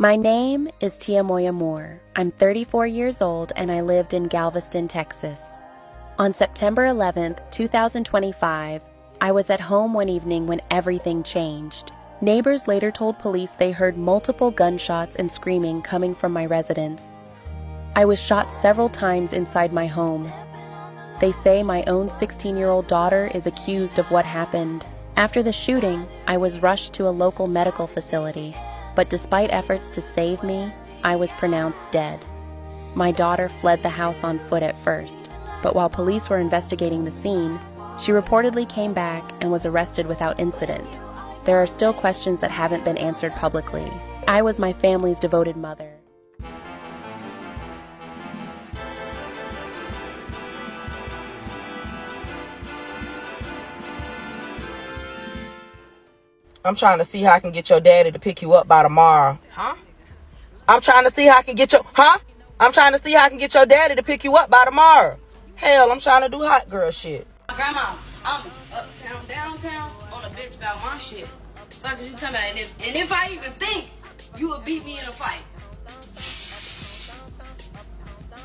My name is Tiamoya Moore. I'm 34 years old and I lived in Galveston, Texas. On September 11th, 2025, I was at home one evening when everything changed. Neighbors later told police they heard multiple gunshots and screaming coming from my residence. I was shot several times inside my home. They say my own 16-year-old daughter is accused of what happened. After the shooting, I was rushed to a local medical facility, but despite efforts to save me, I was pronounced dead. My daughter fled the house on foot at first, but while police were investigating the scene, she reportedly came back and was arrested without incident. There are still questions that haven't been answered publicly. I was my family's devoted mother. I'm trying to see how I can get your daddy to pick you up by tomorrow. Huh? I'm trying to see how I can get I'm trying to see how I can get your daddy to pick you up by tomorrow. Hell, I'm trying to do hot girl shit. Grandma, I'm uptown, downtown, on a bitch about my shit. Fuck you talking about? And if I even think you would beat me in a fight.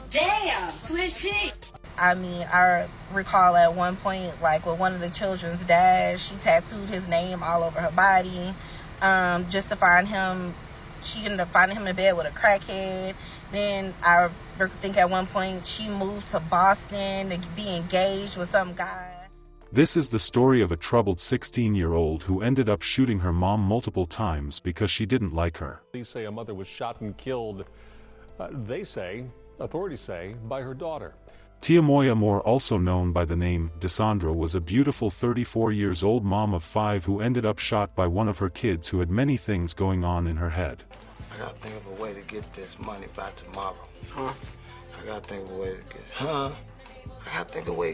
Damn, switch cheeks. I mean, I recall at one point, like with one of the children's dads, she tattooed his name all over her body, just to find him. She ended up finding him in bed with a crackhead. Then I think at one point she moved to Boston to be engaged with some guy. This is the story of a troubled 16-year-old who ended up shooting her mom multiple times because she didn't like her. Police say a mother was shot and killed, authorities say, by her daughter. Tiamoya Moore, also known by the name Dissandra, was a beautiful 34-year-old mom of 5 who ended up shot by one of her kids who had many things going on in her head. I gotta think of a way to get this money by tomorrow. Huh? I gotta think of a way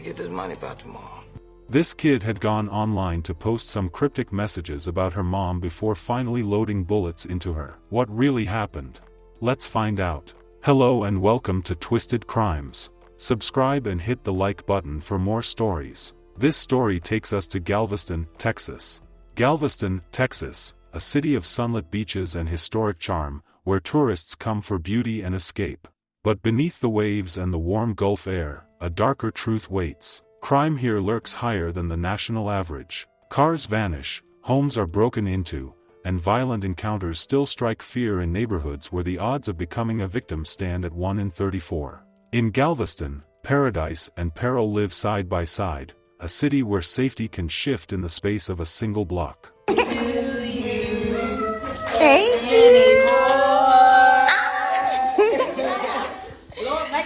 to get this money by tomorrow. This kid had gone online to post some cryptic messages about her mom before finally loading bullets into her. What really happened? Let's find out. Hello and welcome to Twisted Crimes. Subscribe and hit the like button for more stories. This story takes us to Galveston, Texas. Galveston, Texas, a city of sunlit beaches and historic charm, where tourists come for beauty and escape. But beneath the waves and the warm Gulf air, a darker truth waits. Crime here lurks higher than the national average. Cars vanish, homes are broken into, and violent encounters still strike fear in neighborhoods where the odds of becoming a victim stand at 1 in 34. In Galveston, paradise and peril live side by side, a city where safety can shift in the space of a single block. Make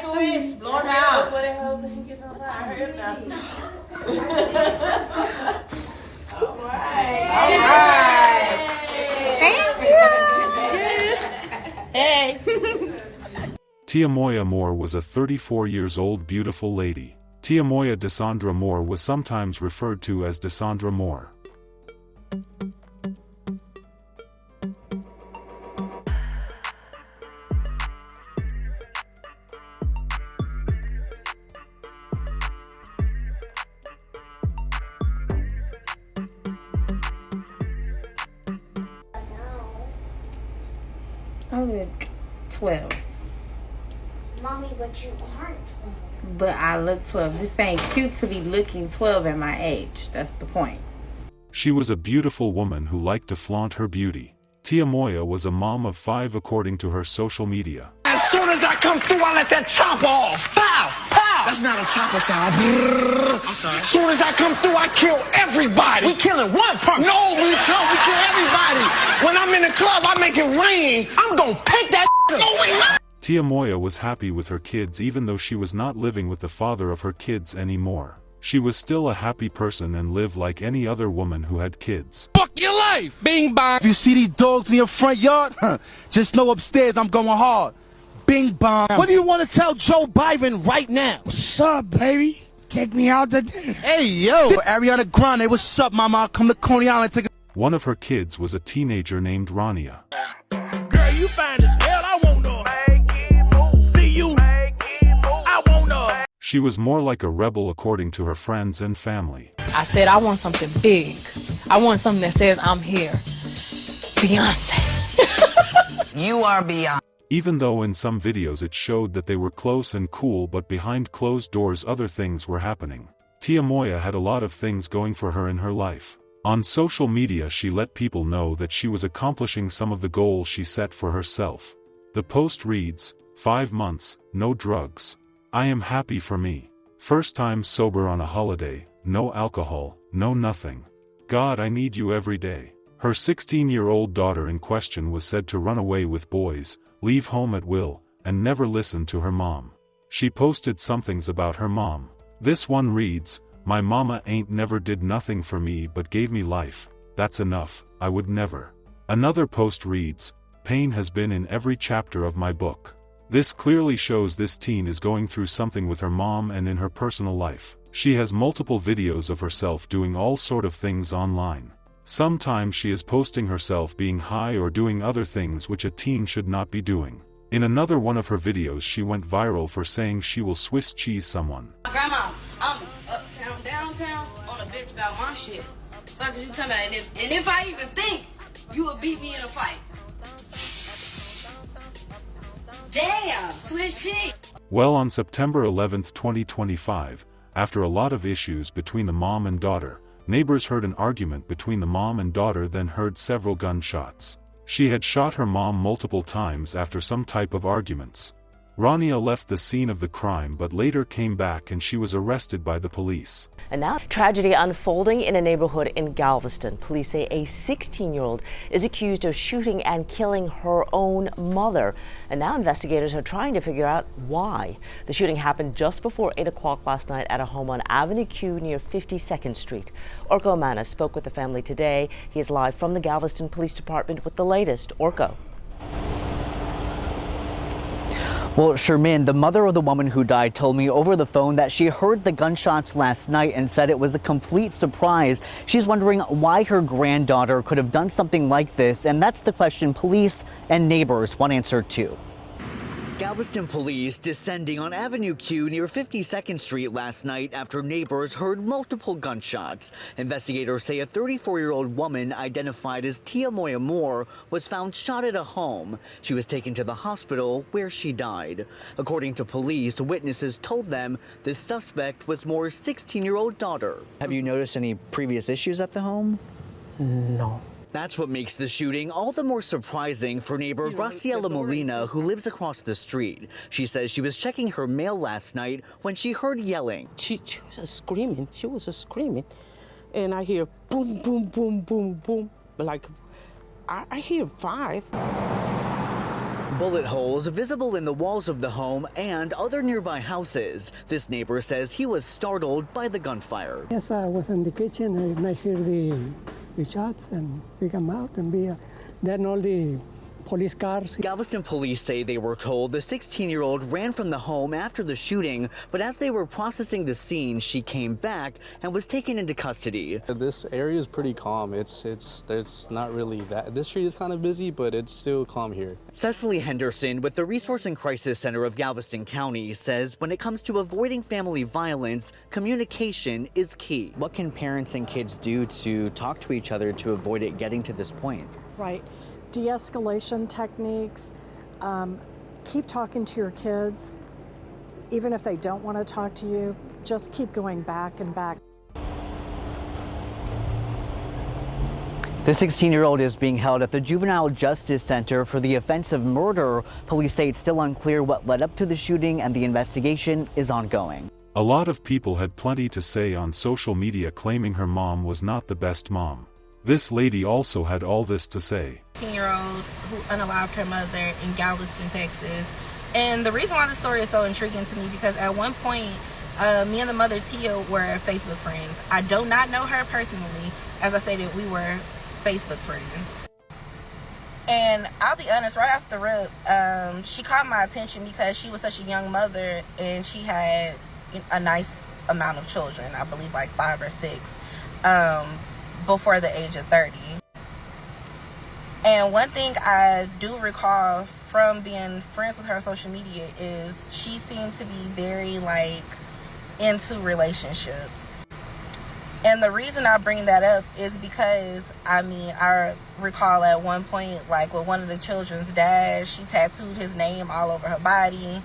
a wish, blow it out. All right. Thank you. Hey. Tiamoya Moore was a 34-year-old beautiful lady. Tiamoya Dissandra Moore was sometimes referred to as Dissandra Moore. I look 12. Mommy, but you aren't 12. But I look 12. This ain't cute to be looking 12 at my age. That's the point. She was a beautiful woman who liked to flaunt her beauty. Tiamoya was a mom of 5 according to her social media. As soon as I come through, I let that chopper off. Pow! Pow! That's not a chopper sound. I'm sorry. As soon as I come through, I kill everybody. We killing one person. No, we kill everybody. When I'm in the club, I make it rain. I'm gonna pick that. No, we not. Tiamoya was happy with her kids even though she was not living with the father of her kids anymore. She was still a happy person and lived like any other woman who had kids. Fuck your life! Bing bong! If you see these dogs in your front yard, just know upstairs I'm going hard. Bing bong! What do you want to tell Joe Biden right now? What's up, baby? Take me out to dinner. Hey, yo! Ariana Grande, what's up, mama? I'll come to Coney Island and take a... One of her kids was a teenager named Rania. Girl, you fine as hell, I wanna see you, I wanna. She was more like a rebel according to her friends and family. I said I want something big. I want something that says I'm here. Beyonce. You are beyond. Even though in some videos it showed that they were close and cool, but behind closed doors other things were happening. Tiamoya had a lot of things going for her in her life. On social media she let people know that she was accomplishing some of the goals she set for herself. The post reads, 5 months, no drugs. I am happy for me. First time sober on a holiday, no alcohol, no nothing. God, I need you every day. Her 16-year-old daughter in question was said to run away with boys, leave home at will, and never listen to her mom. She posted somethings about her mom. This one reads, my mama ain't never did nothing for me but gave me life, that's enough, I would never. Another post reads, pain has been in every chapter of my book. This clearly shows this teen is going through something with her mom and in her personal life. She has multiple videos of herself doing all sort of things online. Sometimes she is posting herself being high or doing other things which a teen should not be doing. In another one of her videos she went viral for saying she will Swiss cheese someone. Grandma, I'm uptown, downtown on a bitch about my shit. Fuck you talking about? And if I even think you would beat me in a fight. Damn, Swiss cheese. Well, on September 11, 2025, after a lot of issues between the mom and daughter, neighbors heard an argument between the mom and daughter, then heard several gunshots. She had shot her mom multiple times after some type of arguments. Rania left the scene of the crime but later came back and she was arrested by the police. And now, tragedy unfolding in a neighborhood in Galveston. Police say a 16-year-old is accused of shooting and killing her own mother. And now investigators are trying to figure out why. The shooting happened just before 8 o'clock last night at a home on Avenue Q near 52nd Street. Orko Amana spoke with the family today. He is live from the Galveston Police Department with the latest. Orko. Well, Sherman, the mother of the woman who died told me over the phone that she heard the gunshots last night and said it was a complete surprise. She's wondering why her granddaughter could have done something like this, and that's the question police and neighbors want answered too. Galveston police descending on Avenue Q near 52nd Street last night after neighbors heard multiple gunshots. Investigators say a 34-year-old woman identified as Tiamoya Moore was found shot at a home. She was taken to the hospital where she died. According to police, witnesses told them the suspect was Moore's 16-year-old daughter. Have you noticed any previous issues at the home? No. That's what makes the shooting all the more surprising for neighbor Graciela Molina, who lives across the street. She says she was checking her mail last night when she heard yelling. She was screaming. She was screaming. And I hear boom, boom, boom, boom, boom. Like, I hear 5. Bullet holes visible in the walls of the home and other nearby houses. This neighbor says he was startled by the gunfire. Yes, I was in the kitchen and I hear the shots and we come out and then all the police cars. Galveston police say they were told the 16-year-old ran from the home after the shooting, but as they were processing the scene, she came back and was taken into custody. This area is pretty calm. There's not really that. This street is kind of busy, but it's still calm here. Cecily Henderson with the Resource and Crisis Center of Galveston County says when it comes to avoiding family violence, communication is key. What can parents and kids do to talk to each other to avoid it getting to this point? Right. De-escalation techniques, keep talking to your kids. Even if they don't want to talk to you, just keep going back and back. The 16-year-old is being held at the Juvenile Justice Center for the offense of murder. Police say it's still unclear what led up to the shooting and the investigation is ongoing. A lot of people had plenty to say on social media claiming her mom was not the best mom. This lady also had all this to say. 10-year-old who unalived her mother in Galveston, Texas. And the reason why the story is so intriguing to me because at one point, me and the mother Tia were Facebook friends. I do not know her personally. As I stated, we were Facebook friends. And I'll be honest, right off the rip, she caught my attention because she was such a young mother and she had a nice amount of children, I believe like 5 or 6. Before the age of 30. And one thing I do recall from being friends with her on social media is she seemed to be very like into relationships. And the reason I bring that up is because, I mean, I recall at one point, like with one of the children's dads, she tattooed his name all over her body,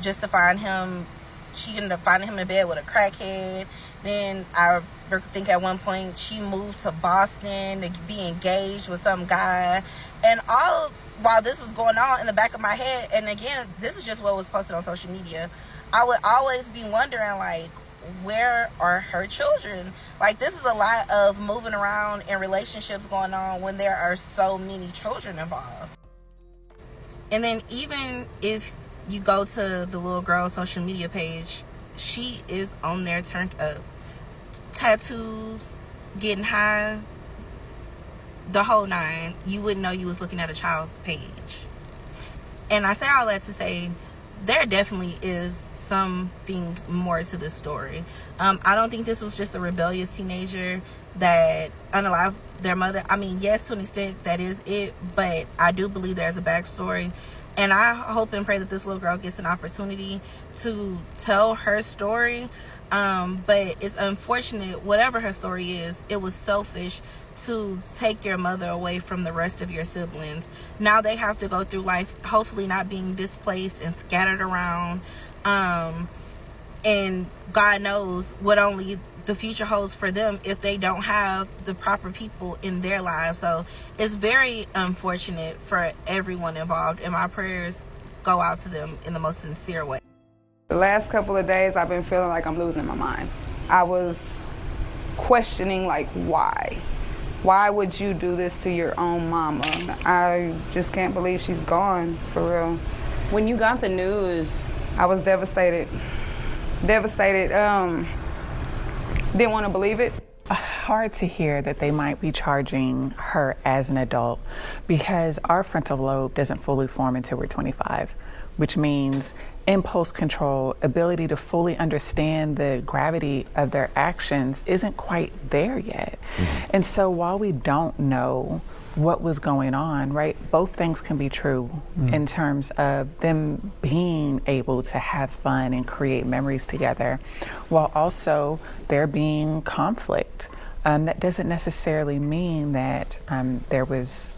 just to find him. She ended up finding him in bed with a crackhead. Then I think at one point she moved to Boston to be engaged with some guy. And all while this was going on in the back of my head, and again, this is just what was posted on social media, I would always be wondering, like, where are her children? Like, this is a lot of moving around and relationships going on when there are so many children involved. And then even if you go to the little girl's social media page, she is on there turned up. Tattoos, getting high, the whole nine. You wouldn't know you was looking at a child's page. And I say all that to say there definitely is something more to this story. I don't think this was just a rebellious teenager that unalived their mother. I mean, yes, to an extent that is it, but I do believe there's a backstory. And I hope and pray that this little girl gets an opportunity to tell her story. But it's unfortunate, whatever her story is, it was selfish to take your mother away from the rest of your siblings. Now they have to go through life, hopefully not being displaced and scattered around. And God knows what only the future holds for them if they don't have the proper people in their lives. So it's very unfortunate for everyone involved, and my prayers go out to them in the most sincere way. The last couple of days I've been feeling like I'm losing my mind. I was questioning, like, why? Why would you do this to your own mama? I just can't believe she's gone, for real. When you got the news, I was devastated. Devastated. Didn't want to believe it. Hard to hear that they might be charging her as an adult because our frontal lobe doesn't fully form until we're 25, which means impulse control, ability to fully understand the gravity of their actions isn't quite there yet. Mm-hmm. And so while we don't know what was going on, right, both things can be true in terms of them being able to have fun and create memories together, while also there being conflict. That doesn't necessarily mean that there was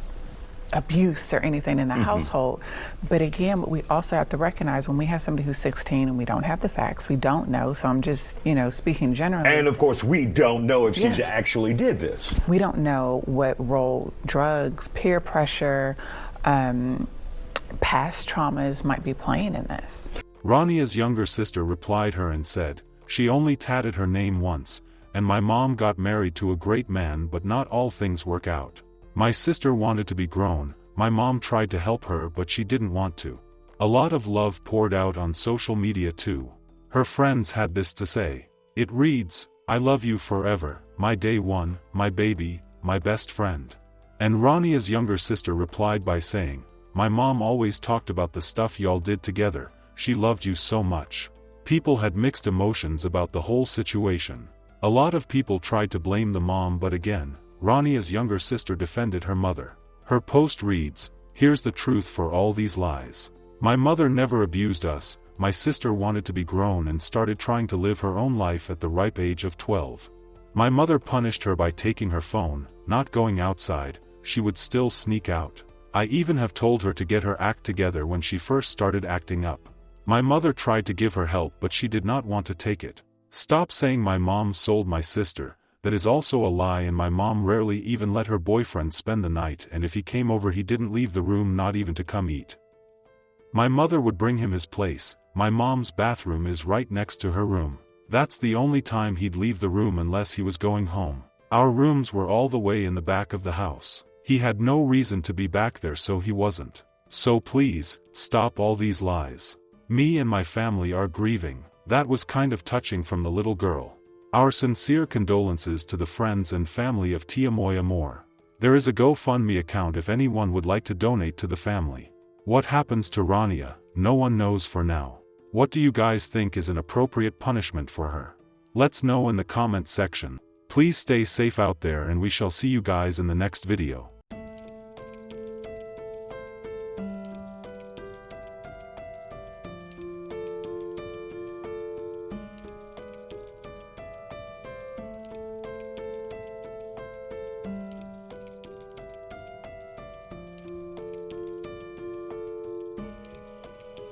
abuse or anything in the household. But again, we also have to recognize when we have somebody who's 16 and we don't have the facts, we don't know. So I'm just, speaking generally. And of course, we don't know if she actually did this. We don't know what role drugs, peer pressure, past traumas might be playing in this. Rania's younger sister replied her and said, "She only tatted her name once, and my mom got married to a great man, but not all things work out. My sister wanted to be grown, my mom tried to help her but she didn't want to. A lot of love poured out on social media too." Her friends had this to say. It reads, "I love you forever, my day one, my baby, my best friend." And Rania's younger sister replied by saying, "My mom always talked about the stuff y'all did together, she loved you so much." People had mixed emotions about the whole situation. A lot of people tried to blame the mom, but again, Rania's younger sister defended her mother. Her post reads, "Here's the truth for all these lies. My mother never abused us, my sister wanted to be grown and started trying to live her own life at the ripe age of 12. My mother punished her by taking her phone, not going outside, she would still sneak out. I even have told her to get her act together when she first started acting up. My mother tried to give her help but she did not want to take it. Stop saying my mom sold my sister. That is also a lie, and my mom rarely even let her boyfriend spend the night, and if he came over he didn't leave the room, not even to come eat. My mother would bring him his place. My mom's bathroom is right next to her room. That's the only time he'd leave the room unless he was going home. Our rooms were all the way in the back of the house. He had no reason to be back there, so he wasn't. So please, stop all these lies. Me and my family are grieving." That was kind of touching from the little girl. Our sincere condolences to the friends and family of Tiamoya Moore. There is a GoFundMe account if anyone would like to donate to the family. What happens to Rania, no one knows for now. What do you guys think is an appropriate punishment for her? Let's know in the comment section. Please stay safe out there and we shall see you guys in the next video.